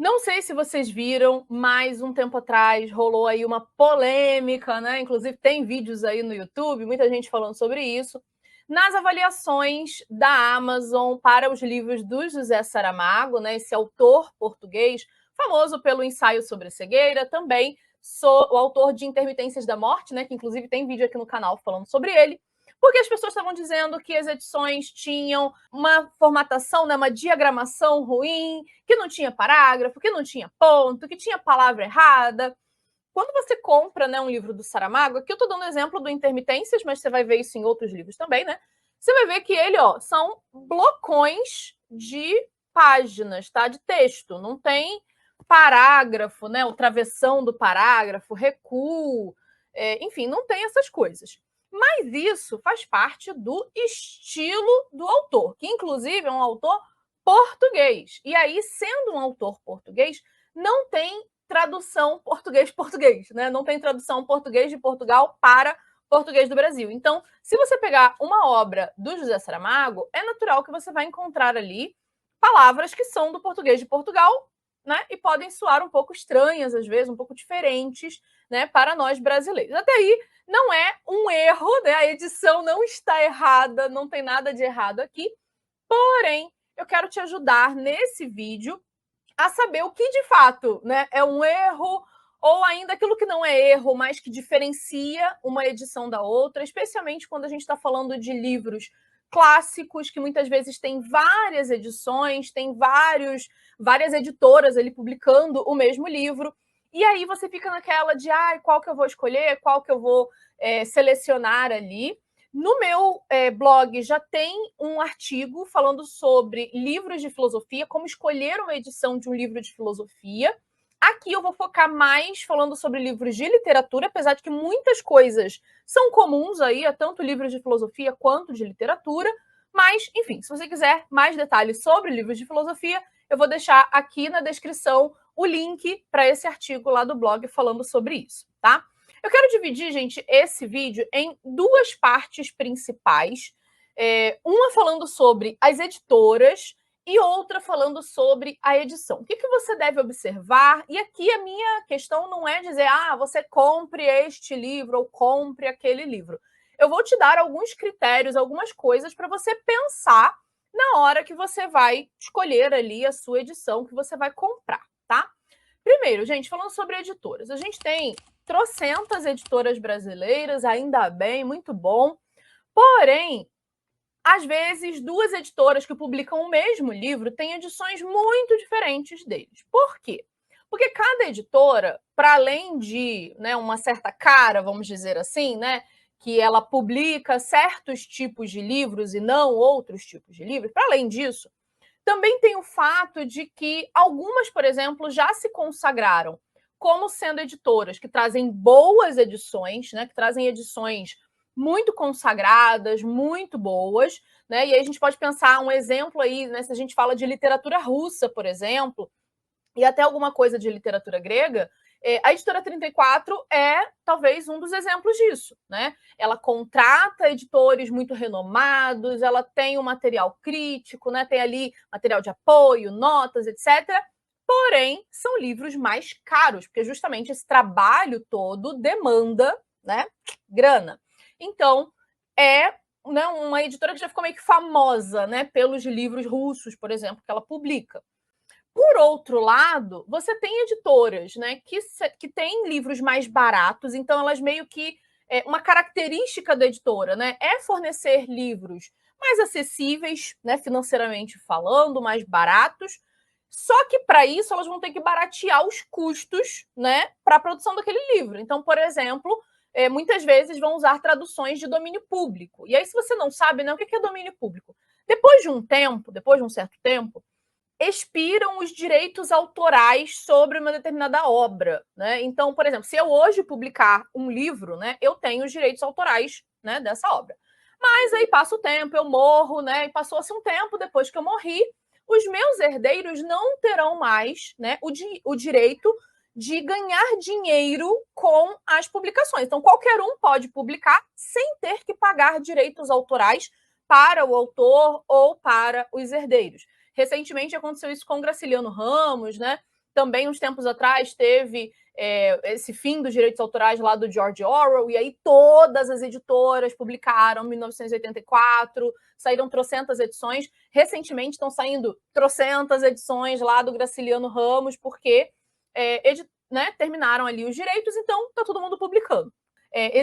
Não sei se vocês viram, mas um tempo atrás rolou aí uma polêmica, né? Inclusive tem vídeos aí no YouTube, muita gente falando sobre isso, nas avaliações da Amazon para os livros do José Saramago, né? Esse autor português, famoso pelo ensaio sobre a cegueira, também sou o autor de Intermitências da Morte, né? Que inclusive tem vídeo aqui no canal falando sobre ele. Porque as pessoas estavam dizendo que as edições tinham uma formatação, né, uma diagramação ruim, que não tinha parágrafo, que não tinha ponto, que tinha palavra errada. Quando você compra, né, um livro do Saramago, aqui eu estou dando exemplo do Intermitências, mas você vai ver isso em outros livros também, né? Você vai ver que ele, ó, são blocões de páginas, tá? De texto. Não tem parágrafo, né? O travessão do parágrafo, recuo, enfim, não tem essas coisas. Mas isso faz parte do estilo do autor, que inclusive é um autor português. E aí, sendo um autor português, não tem tradução português-português, né? Não tem tradução português de Portugal para português do Brasil. Então, se você pegar uma obra do José Saramago, é natural que você vai encontrar ali palavras que são do português de Portugal, né? E podem soar um pouco estranhas, às vezes, um pouco diferentes, né? Para nós brasileiros. Até aí, não é um erro, né? A edição não está errada, não tem nada de errado aqui. Porém, eu quero te ajudar nesse vídeo a saber o que de fato, né, é um erro ou ainda aquilo que não é erro, mas que diferencia uma edição da outra, especialmente quando a gente está falando de livros clássicos que muitas vezes têm várias edições, tem várias editoras ali publicando o mesmo livro. E aí você fica naquela de qual que eu vou escolher, qual que eu vou selecionar ali. No meu blog já tem um artigo falando sobre livros de filosofia, como escolher uma edição de um livro de filosofia. Aqui eu vou focar mais falando sobre livros de literatura, apesar de que muitas coisas são comuns aí, a tanto livros de filosofia quanto de literatura. Mas, enfim, se você quiser mais detalhes sobre livros de filosofia, eu vou deixar aqui na descrição o link para esse artigo lá do blog falando sobre isso, tá? Eu quero dividir, gente, esse vídeo em duas partes principais. Uma falando sobre as editoras e outra falando sobre a edição. O que você deve observar? E aqui a minha questão não é dizer, você compre este livro ou compre aquele livro. Eu vou te dar alguns critérios, algumas coisas para você pensar na hora que você vai escolher ali a sua edição que você vai comprar, tá? Primeiro, gente, falando sobre editoras. A gente tem trocentas editoras brasileiras, ainda bem, muito bom. Porém, às vezes, duas editoras que publicam o mesmo livro têm edições muito diferentes deles. Por quê? Porque cada editora, para além de, né, uma certa cara, vamos dizer assim, né, que ela publica certos tipos de livros e não outros tipos de livros, para além disso, também tem o fato de que algumas, por exemplo, já se consagraram como sendo editoras que trazem boas edições, né, que trazem edições muito consagradas, muito boas, né? E aí a gente pode pensar um exemplo aí, né, se a gente fala de literatura russa, por exemplo, e até alguma coisa de literatura grega, a editora 34 é talvez um dos exemplos disso, né? Ela contrata editores muito renomados, ela tem um material crítico, né? Tem ali material de apoio, notas, etc. Porém, são livros mais caros, porque justamente esse trabalho todo demanda, né, grana. Então, é, né, uma editora que já ficou meio que famosa, né, pelos livros russos, por exemplo, que ela publica. Por outro lado, você tem editoras, né, que têm livros mais baratos, então elas meio que uma característica da editora, né, é fornecer livros mais acessíveis, né, financeiramente falando, mais baratos. Só que para isso elas vão ter que baratear os custos, né, para a produção daquele livro. Então, por exemplo, muitas vezes vão usar traduções de domínio público. E aí, se você não sabe, né, o que é domínio público? Depois de um certo tempo, expiram os direitos autorais sobre uma determinada obra, né? Então, por exemplo, se eu hoje publicar um livro, né, eu tenho os direitos autorais, né, dessa obra. Mas aí passa o tempo, eu morro, né? E passou-se um tempo depois que eu morri, os meus herdeiros não terão mais, né, o direito de ganhar dinheiro com as publicações. Então, qualquer um pode publicar sem ter que pagar direitos autorais para o autor ou para os herdeiros. Recentemente aconteceu isso com o Graciliano Ramos, né? também uns tempos atrás teve esse fim dos direitos autorais lá do George Orwell, e aí todas as editoras publicaram 1984, saíram trocentas edições. Recentemente estão saindo trocentas edições lá do Graciliano Ramos, porque terminaram ali os direitos, então está todo mundo publicando.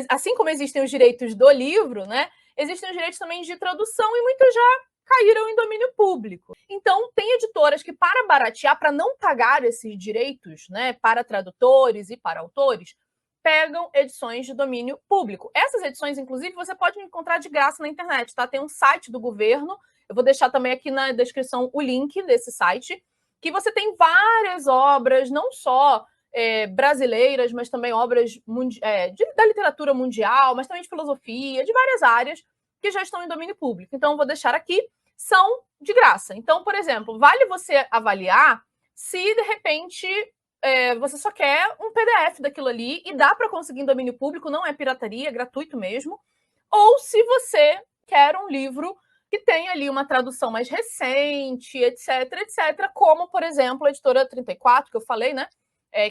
Assim como existem os direitos do livro, né, existem os direitos também de tradução, e muitos já caíram em domínio público. Então, tem editoras que, para baratear, para não pagar esses direitos, né, para tradutores e para autores, pegam edições de domínio público. Essas edições, inclusive, você pode encontrar de graça na internet, tá? Tem um site do governo, eu vou deixar também aqui na descrição o link desse site, que você tem várias obras, não só brasileiras, mas também obras da literatura mundial, mas também de filosofia, de várias áreas, que já estão em domínio público. Então, eu vou deixar aqui, são de graça. Então, por exemplo, vale você avaliar se, de repente, você só quer um PDF daquilo ali e dá para conseguir em domínio público, não é pirataria, é gratuito mesmo, ou se você quer um livro que tem ali uma tradução mais recente, etc, etc, como, por exemplo, a editora 34, que eu falei, né?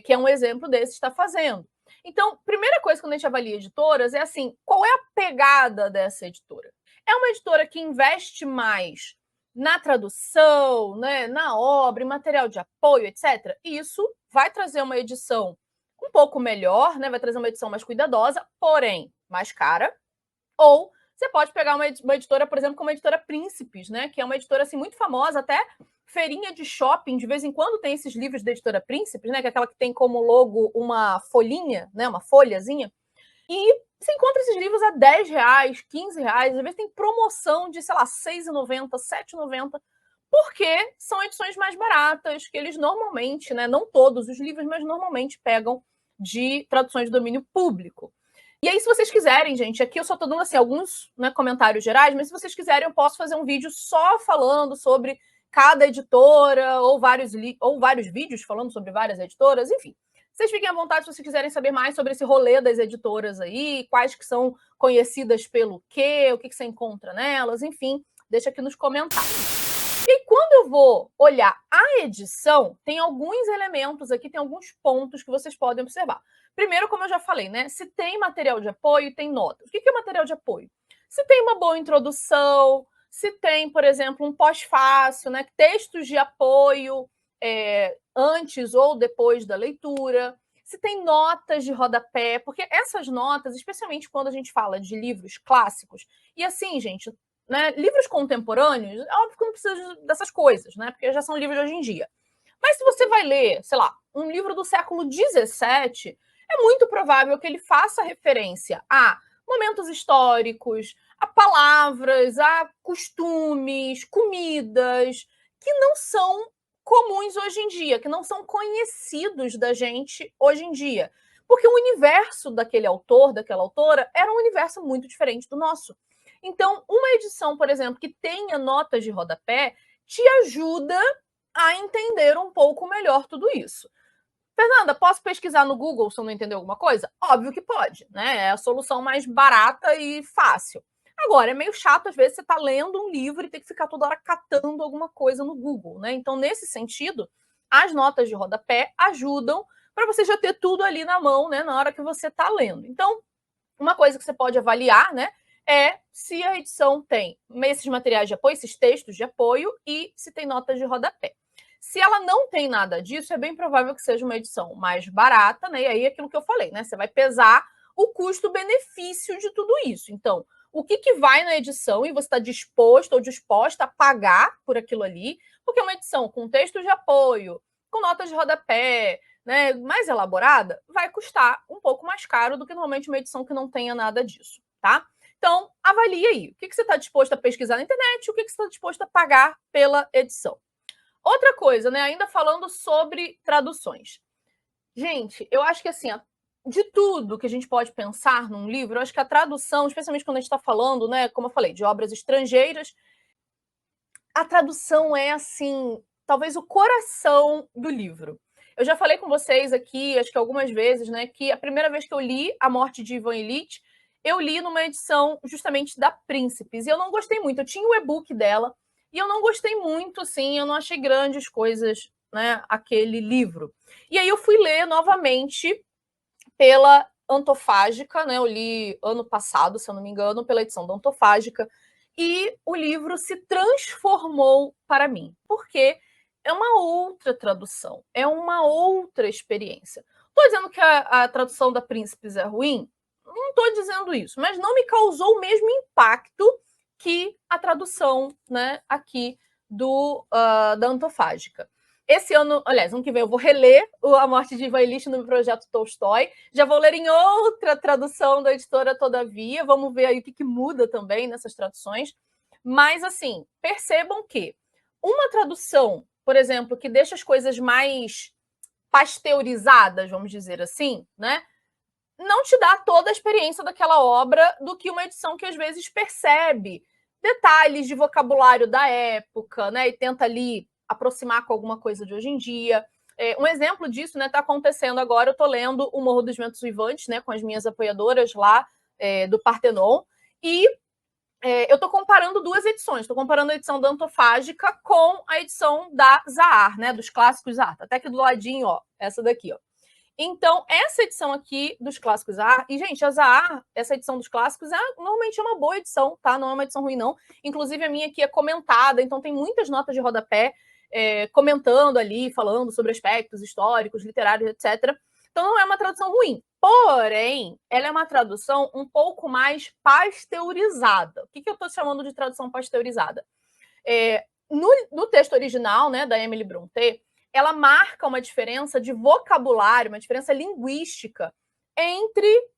Que é um exemplo desse, está fazendo. Então, primeira coisa quando a gente avalia editoras é assim, qual é a pegada dessa editora? É uma editora que investe mais na tradução, né, na obra, em material de apoio, etc. Isso vai trazer uma edição um pouco melhor, né, vai trazer uma edição mais cuidadosa, porém mais cara. Ou você pode pegar uma editora, por exemplo, como a editora Príncipes, né, que é uma editora assim, muito famosa, até feirinha de shopping, de vez em quando tem esses livros da editora Príncipes, né, que é aquela que tem como logo uma folhinha, né, uma folhazinha, e você encontra esses livros a R$10, R$15, às vezes tem promoção de, sei lá, R$6,90, R$7,90, porque são edições mais baratas, que eles normalmente, né, não todos os livros, mas normalmente pegam de traduções de domínio público. E aí, se vocês quiserem, gente, aqui eu só estou dando assim, alguns, né, comentários gerais, mas se vocês quiserem, eu posso fazer um vídeo só falando sobre cada editora, ou vários vídeos falando sobre várias editoras, enfim. Vocês fiquem à vontade se vocês quiserem saber mais sobre esse rolê das editoras aí, quais que são conhecidas pelo quê, o que você encontra nelas, enfim, deixa aqui nos comentários. E quando eu vou olhar a edição, tem alguns elementos aqui, tem alguns pontos que vocês podem observar. Primeiro, como eu já falei, né? Se tem material de apoio, tem nota. O que é material de apoio? Se tem uma boa introdução, se tem, por exemplo, um pós-fácil, né? Textos de apoio antes ou depois da leitura, se tem notas de rodapé, porque essas notas, especialmente quando a gente fala de livros clássicos, e assim, gente, né, livros contemporâneos, é óbvio que não precisa dessas coisas, né? Porque já são livros de hoje em dia. Mas se você vai ler, sei lá, um livro do século XVII, é muito provável que ele faça referência a momentos históricos, a palavras, a costumes, comidas, que não são comuns hoje em dia, que não são conhecidos da gente hoje em dia. Porque o universo daquele autor, daquela autora, era um universo muito diferente do nosso. Então, uma edição, por exemplo, que tenha notas de rodapé, te ajuda a entender um pouco melhor tudo isso. Fernanda, posso pesquisar no Google se eu não entender alguma coisa? Óbvio que pode, né? É a solução mais barata e fácil. Agora, é meio chato, às vezes, você está lendo um livro e tem que ficar toda hora catando alguma coisa no Google, né? Então, nesse sentido, as notas de rodapé ajudam para você já ter tudo ali na mão, né? Na hora que você está lendo. Então, uma coisa que você pode avaliar, né? É se a edição tem esses materiais de apoio, esses textos de apoio, e se tem notas de rodapé. Se ela não tem nada disso, é bem provável que seja uma edição mais barata, né? E aí é aquilo que eu falei, né? Você vai pesar o custo-benefício de tudo isso. Então, o que vai na edição e você está disposto ou disposta a pagar por aquilo ali, porque uma edição com texto de apoio, com notas de rodapé, né, mais elaborada, vai custar um pouco mais caro do que normalmente uma edição que não tenha nada disso, tá? Então, avalie aí. O que você está disposto a pesquisar na internet, o que você está disposto a pagar pela edição. Outra coisa, né? Ainda falando sobre traduções. Gente, eu acho que assim, de tudo que a gente pode pensar num livro, eu acho que a tradução, especialmente quando a gente está falando, né, como eu falei, de obras estrangeiras, a tradução é assim, talvez o coração do livro. Eu já falei com vocês aqui, acho que algumas vezes, né, que a primeira vez que eu li A Morte de Ivan Ilitch, eu li numa edição justamente da Príncipes, e eu não gostei muito. Eu tinha o e-book dela, e eu não gostei muito, assim, eu não achei grandes coisas né, aquele livro. E aí eu fui ler novamente pela Antofágica, né? Eu li ano passado, se eu não me engano, pela edição da Antofágica, e o livro se transformou para mim, porque é uma outra tradução, é uma outra experiência. Estou dizendo que a tradução da Príncipes é ruim? Não estou dizendo isso, mas não me causou o mesmo impacto que a tradução, né, aqui da Antofágica. Esse ano, aliás, ano que vem eu vou reler A Morte de Ivan Ilitch no projeto Tolstói. Já vou ler em outra tradução da editora Todavia. Vamos ver aí o que muda também nessas traduções. Mas, assim, percebam que uma tradução, por exemplo, que deixa as coisas mais pasteurizadas, vamos dizer assim, né? Não te dá toda a experiência daquela obra do que uma edição que às vezes percebe detalhes de vocabulário da época, né? E tenta ali aproximar com alguma coisa de hoje em dia. Um exemplo disso, né, está acontecendo agora. Eu estou lendo O Morro dos Ventos Uivantes, né, com as minhas apoiadoras lá do Partenon, e eu estou comparando duas edições. Estou comparando a edição da Antofágica com a edição da Zahar, né, dos clássicos Zahar. Tá até aqui do ladinho, ó, essa daqui, ó. Então, essa edição aqui dos clássicos Zahar, e, gente, a Zahar, essa edição dos clássicos, normalmente é uma boa edição, tá? Não é uma edição ruim, não. Inclusive, a minha aqui é comentada, então tem muitas notas de rodapé comentando ali, falando sobre aspectos históricos, literários, etc. Então, não é uma tradução ruim. Porém, ela é uma tradução um pouco mais pasteurizada. O que eu estou chamando de tradução pasteurizada? No texto original, né, da Emily Brontë, ela marca uma diferença de vocabulário, uma diferença linguística entre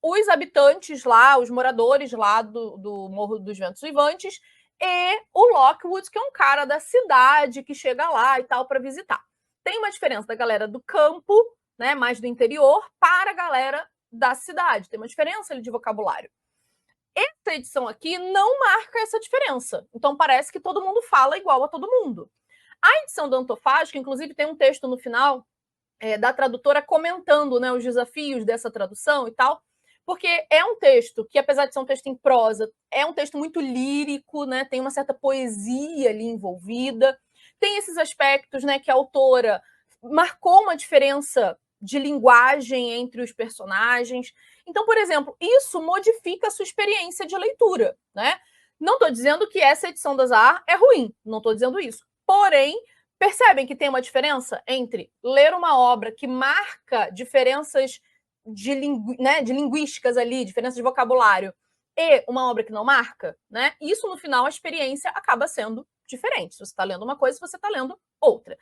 os habitantes lá, os moradores lá do Morro dos Ventos Uivantes, e o Lockwood, que é um cara da cidade que chega lá e tal para visitar. Tem uma diferença da galera do campo, né, mais do interior, para a galera da cidade. Tem uma diferença ali de vocabulário. Essa edição aqui não marca essa diferença. Então parece que todo mundo fala igual a todo mundo. A edição da Antofágica, inclusive, tem um texto no final da tradutora comentando, né, os desafios dessa tradução e tal, porque é um texto que, apesar de ser um texto em prosa, é um texto muito lírico, né, tem uma certa poesia ali envolvida, tem esses aspectos, né, que a autora marcou uma diferença de linguagem entre os personagens. Então, por exemplo, isso modifica a sua experiência de leitura, né? Não estou dizendo que essa edição da Zahar é ruim, não estou dizendo isso. Porém, percebem que tem uma diferença entre ler uma obra que marca diferenças de linguísticas ali, diferenças de vocabulário, e uma obra que não marca, né? Isso, no final, a experiência acaba sendo diferente. Se você está lendo uma coisa, se você está lendo outra.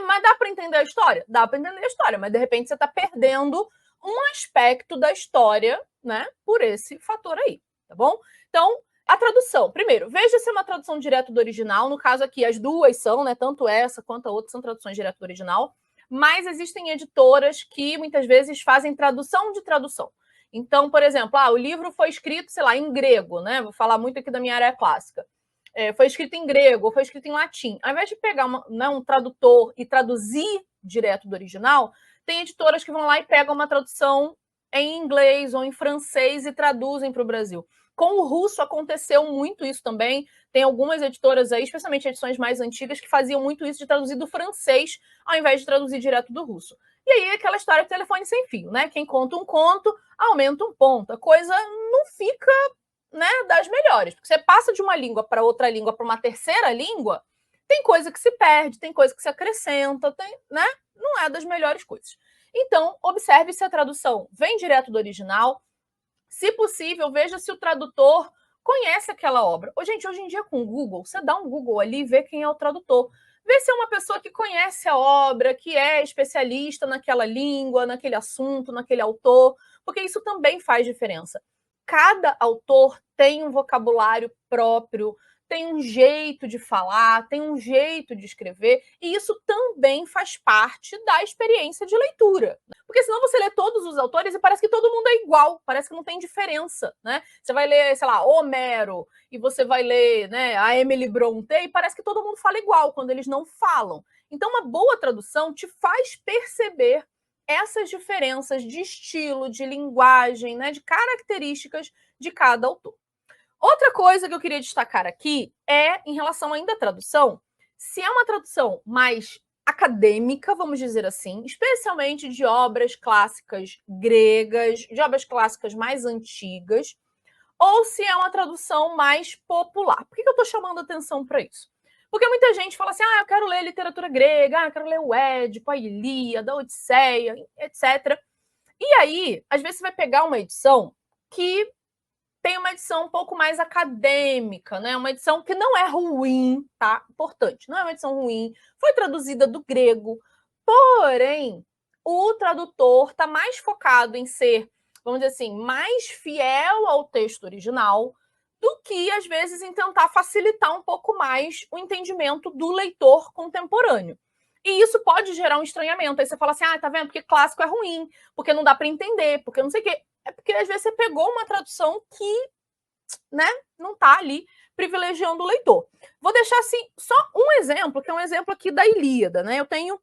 Mas dá para entender a história? Dá para entender a história, mas de repente você está perdendo um aspecto da história, né? Por esse fator aí, tá bom? Então, a tradução. Primeiro, veja se é uma tradução direto do original. No caso aqui, as duas são, né? Tanto essa quanto a outra são traduções direto do original. Mas existem editoras que muitas vezes fazem tradução de tradução. Então, por exemplo, o livro foi escrito, sei lá, em grego, né? Vou falar muito aqui da minha área clássica. Foi escrito em grego, ou foi escrito em latim. Ao invés de pegar um tradutor e traduzir direto do original, tem editoras que vão lá e pegam uma tradução em inglês ou em francês e traduzem para o Brasil. Com o russo aconteceu muito isso também. Tem algumas editoras aí, especialmente edições mais antigas, que faziam muito isso de traduzir do francês ao invés de traduzir direto do russo. E aí aquela história de telefone sem fio, né? Quem conta um conto, aumenta um ponto. A coisa não fica, né, das melhores. Porque você passa de uma língua para outra língua, para uma terceira língua, tem coisa que se perde, tem coisa que se acrescenta, né? Não é das melhores coisas. Então, observe se a tradução vem direto do original. Se possível, veja se o tradutor conhece aquela obra. Gente, hoje em dia com o Google, você dá um Google ali e vê quem é o tradutor. Vê se é uma pessoa que conhece a obra, que é especialista naquela língua, naquele assunto, naquele autor, porque isso também faz diferença. Cada autor tem um vocabulário próprio, tem um jeito de falar, tem um jeito de escrever, e isso também faz parte da experiência de leitura. Porque senão você lê todos os autores e parece que todo mundo é igual, parece que não tem diferença, né? Você vai ler, sei lá, Homero, e você vai ler, né, a Emily Brontë, e parece que todo mundo fala igual, quando eles não falam. Então, uma boa tradução te faz perceber essas diferenças de estilo, de linguagem, né, de características de cada autor. Outra coisa que eu queria destacar aqui é em relação ainda à tradução. Se é uma tradução mais acadêmica, vamos dizer assim, especialmente de obras clássicas gregas, de obras clássicas mais antigas, ou se é uma tradução mais popular. Por que eu estou chamando atenção para isso? Porque muita gente fala assim, eu quero ler literatura grega, eu quero ler o Édipo, a Ilíada, a Odisseia, etc. E aí, às vezes você vai pegar uma edição que tem uma edição um pouco mais acadêmica, né? Uma edição que não é ruim, tá? Importante, não é uma edição ruim, foi traduzida do grego, porém, o tradutor está mais focado em ser, vamos dizer assim, mais fiel ao texto original do que, às vezes, em tentar facilitar um pouco mais o entendimento do leitor contemporâneo. E isso pode gerar um estranhamento. Aí você fala assim, tá vendo? Porque clássico é ruim, porque não dá para entender, porque não sei o quê. É porque, às vezes, você pegou uma tradução que, né, não está ali privilegiando o leitor. Vou deixar, assim, só um exemplo, que é um exemplo aqui da Ilíada, né? Eu tenho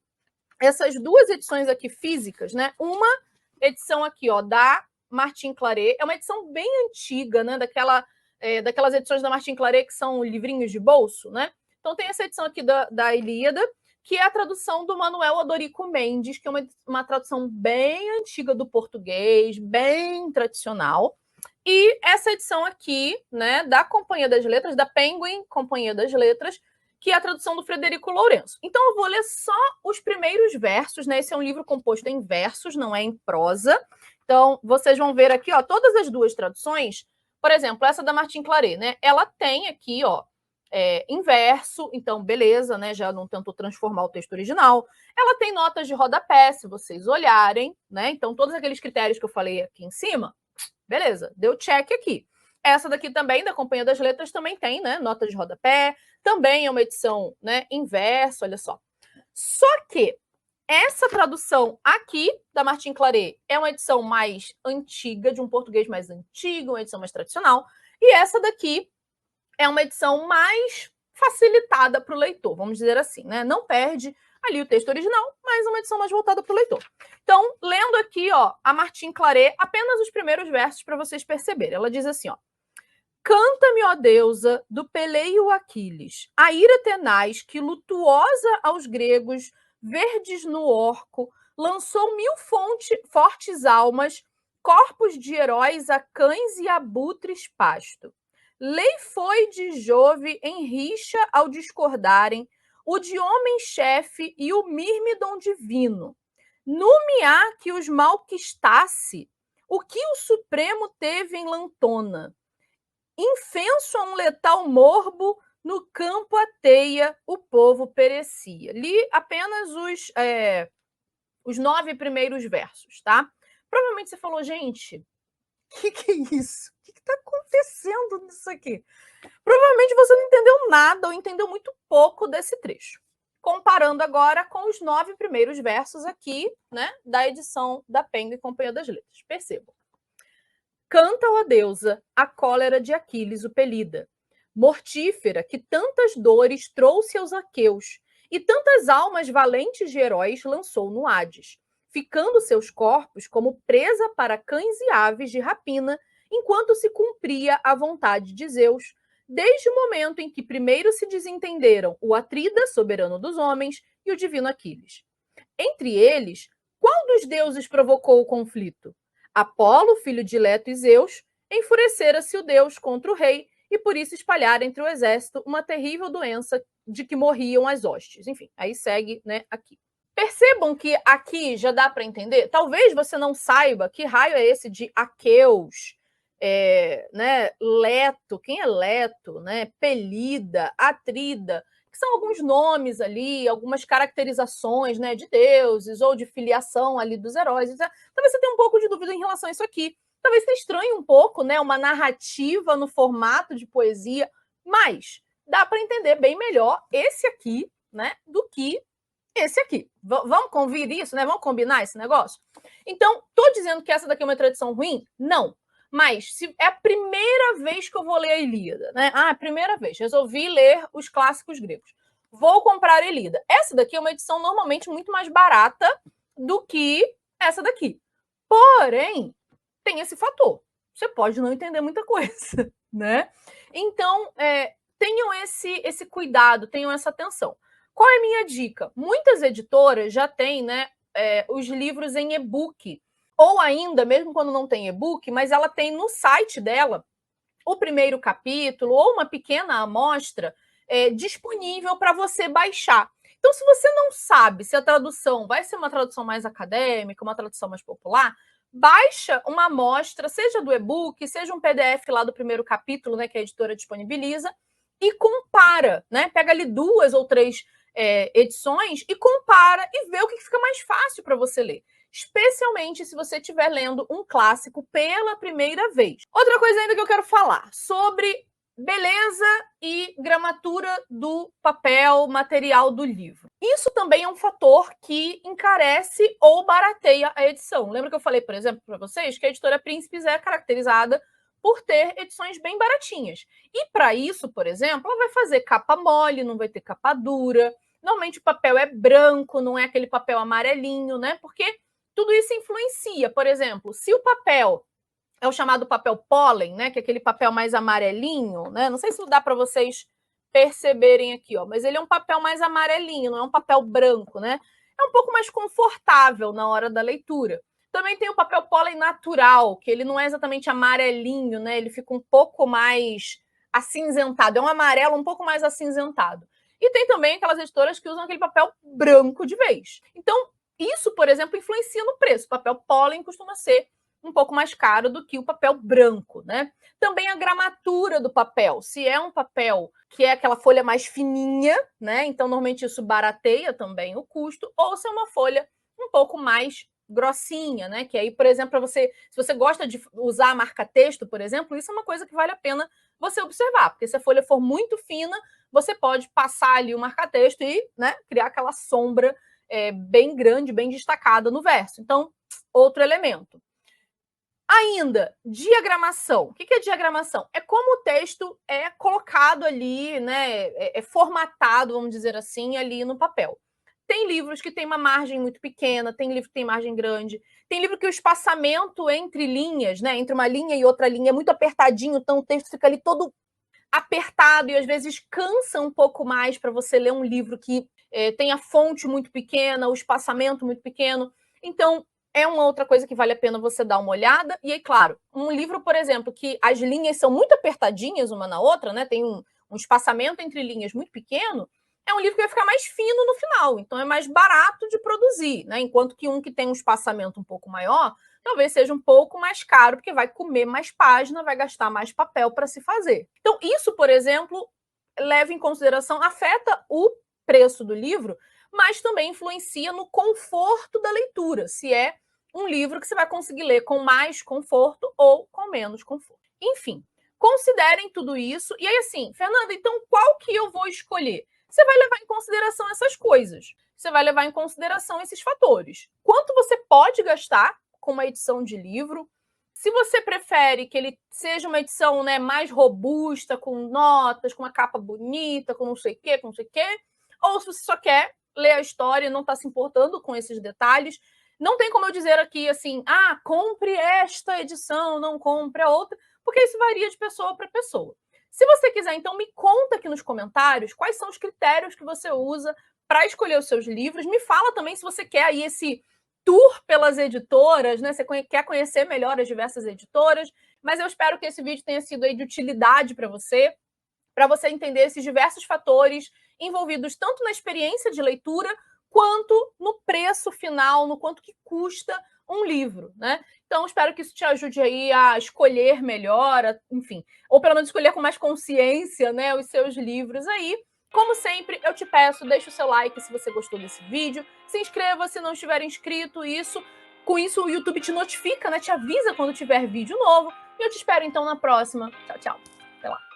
essas duas edições aqui físicas, né? Uma edição aqui, ó, da Martin Claret, é uma edição bem antiga, né? Daquelas edições da Martin Claret que são livrinhos de bolso, né? Então tem essa edição aqui da Ilíada, que é a tradução do Manuel Odorico Mendes, que é uma tradução bem antiga do português, bem tradicional. E essa edição aqui, né, da Companhia das Letras, da Penguin Companhia das Letras, que é a tradução do Frederico Lourenço. Então eu vou ler só os primeiros versos, né? Esse é um livro composto em versos, não é em prosa. Então vocês vão ver aqui, ó, todas as duas traduções. Por exemplo, essa da Martin Claret, né? Ela tem aqui, ó, em verso, então beleza, né? Já não tentou transformar o texto original. Ela tem notas de rodapé, se vocês olharem, né? Então todos aqueles critérios que eu falei aqui em cima, beleza, deu check aqui. Essa daqui também, da Companhia das Letras, também tem, né? Nota de rodapé, também é uma edição, né, em verso, olha só. Só que essa tradução aqui, da Martin Claret, é uma edição mais antiga, de um português mais antigo, uma edição mais tradicional, e essa daqui é uma edição mais facilitada para o leitor, vamos dizer assim, né? Não perde ali o texto original, mas uma edição mais voltada para o leitor. Então, lendo aqui, ó, a Martin Claret, apenas os primeiros versos para vocês perceberem. Ela diz assim, ó: canta-me, ó deusa, do peleio Aquiles, a ira tenaz que, lutuosa aos gregos, verdes no orco, lançou fortes almas, corpos de heróis a cães e abutres pasto. Lei foi de Jove em rixa ao discordarem o de homem-chefe e o mírmidon divino. Numear que os malquistasse o que o Supremo teve em Lantona. Infenso a um letal morbo, no campo a teia o povo perecia. Li apenas os 9 primeiros versos, tá? Provavelmente você falou, gente, o que é isso? O que está acontecendo nisso aqui? Provavelmente você não entendeu nada ou entendeu muito pouco desse trecho. Comparando agora com os 9 primeiros versos aqui, né, da edição da Penguin Companhia das Letras. Percebam. Canta, ó deusa, a cólera de Aquiles, o pelida, mortífera que tantas dores trouxe aos aqueus e tantas almas valentes de heróis lançou no Hades, ficando seus corpos como presa para cães e aves de rapina, enquanto se cumpria a vontade de Zeus, desde o momento em que primeiro se desentenderam o Atrida, soberano dos homens, e o divino Aquiles. Entre eles, qual dos deuses provocou o conflito? Apolo, filho de Leto e Zeus, enfurecera-se o deus contra o rei e por isso espalhara entre o exército uma terrível doença de que morriam as hostes. Enfim, aí segue, né, aqui. Percebam que aqui já dá para entender, talvez você não saiba que raio é esse de Aqueus, né, Leto, quem é Leto, né, Pelida, Atrida, que são alguns nomes ali, algumas caracterizações, né, de deuses ou de filiação ali dos heróis. Etc. Talvez você tenha um pouco de dúvida em relação a isso aqui. Talvez você estranhe um pouco, né, uma narrativa no formato de poesia, mas dá para entender bem melhor esse aqui, né, do que esse aqui. Vamos convir isso, né? Vamos combinar esse negócio? Então, estou dizendo que essa daqui é uma tradição ruim? Não. Mas se é a primeira vez que eu vou ler a Ilíada, né? Primeira vez. Resolvi ler os clássicos gregos. Vou comprar a Ilíada. Essa daqui é uma edição normalmente muito mais barata do que essa daqui. Porém, tem esse fator. Você pode não entender muita coisa, né? Então, tenham esse cuidado, tenham essa atenção. Qual é a minha dica? Muitas editoras já têm, né, os livros em e-book, ou ainda, mesmo quando não tem e-book, mas ela tem no site dela o primeiro capítulo ou uma pequena amostra disponível para você baixar. Então, se você não sabe se a tradução vai ser uma tradução mais acadêmica, uma tradução mais popular, baixa uma amostra, seja do e-book, seja um PDF lá do primeiro capítulo, né, que a editora disponibiliza, e compara, né? Pega ali 2 ou 3 edições e compara e vê o que fica mais fácil para você ler. Especialmente se você estiver lendo um clássico pela primeira vez. Outra coisa ainda que eu quero falar sobre beleza e gramatura do papel, material do livro. Isso também é um fator que encarece ou barateia a edição. Lembra que eu falei, por exemplo, para vocês que a editora Príncipes é caracterizada por ter edições bem baratinhas. E para isso, por exemplo, ela vai fazer capa mole, não vai ter capa dura. Normalmente o papel é branco, não é aquele papel amarelinho, né? Porque tudo isso influencia. Por exemplo, se o papel é o chamado papel pólen, né? Que é aquele papel mais amarelinho, né? Não sei se dá para vocês perceberem aqui, ó, mas ele é um papel mais amarelinho, não é um papel branco, né? É um pouco mais confortável na hora da leitura. Também tem o papel pólen natural, que ele não é exatamente amarelinho, né? Ele fica um pouco mais acinzentado, é um amarelo um pouco mais acinzentado. E tem também aquelas editoras que usam aquele papel branco de vez. Então, isso, por exemplo, influencia no preço. O papel pólen costuma ser um pouco mais caro do que o papel branco, né? Também a gramatura do papel. Se é um papel que é aquela folha mais fininha, né? Então, normalmente isso barateia também o custo, ou se é uma folha um pouco mais grossinha, né? Que aí, por exemplo, para você, se você gosta de usar marca-texto, por exemplo, isso é uma coisa que vale a pena você observar, porque se a folha for muito fina, você pode passar ali o marca-texto e, né, criar aquela sombra bem grande, bem destacada no verso. Então, outro elemento. Ainda, diagramação. O que é diagramação? É como o texto é colocado ali, né? É formatado, vamos dizer assim, ali no papel. Tem livros que têm uma margem muito pequena, tem livro que tem margem grande, tem livro que o espaçamento entre linhas, né? Entre uma linha e outra linha é muito apertadinho, então o texto fica ali todo apertado e às vezes cansa um pouco mais para você ler um livro que tem a fonte muito pequena, o espaçamento muito pequeno. Então, é uma outra coisa que vale a pena você dar uma olhada. E aí, claro, um livro, por exemplo, que as linhas são muito apertadinhas uma na outra, né? Tem um espaçamento entre linhas muito pequeno, é um livro que vai ficar mais fino no final. Então, é mais barato de produzir, né? Enquanto que um que tem um espaçamento um pouco maior, talvez seja um pouco mais caro, porque vai comer mais página, vai gastar mais papel para se fazer. Então, isso, por exemplo, leva em consideração, afeta o preço do livro, mas também influencia no conforto da leitura, se é um livro que você vai conseguir ler com mais conforto ou com menos conforto. Enfim, considerem tudo isso. E aí, assim, Fernanda, então qual que eu vou escolher? Você vai levar em consideração essas coisas. Você vai levar em consideração esses fatores. Quanto você pode gastar com uma edição de livro? Se você prefere que ele seja uma edição, né, mais robusta, com notas, com uma capa bonita, com não sei o quê, com não sei o quê, ou se você só quer ler a história e não está se importando com esses detalhes, não tem como eu dizer aqui assim, compre esta edição, não compre a outra, porque isso varia de pessoa para pessoa. Se você quiser, então, me conta aqui nos comentários quais são os critérios que você usa para escolher os seus livros. Me fala também se você quer aí esse tour pelas editoras, né? Você quer conhecer melhor as diversas editoras, mas eu espero que esse vídeo tenha sido aí de utilidade para você entender esses diversos fatores envolvidos tanto na experiência de leitura quanto no preço final, no quanto que custa um livro, né? Então, espero que isso te ajude aí a escolher melhor, enfim, ou pelo menos escolher com mais consciência, né, os seus livros aí. Como sempre, eu te peço, deixa o seu like se você gostou desse vídeo, se inscreva se não estiver inscrito, com isso o YouTube te notifica, né, te avisa quando tiver vídeo novo, e eu te espero então na próxima. Tchau, tchau. Até lá.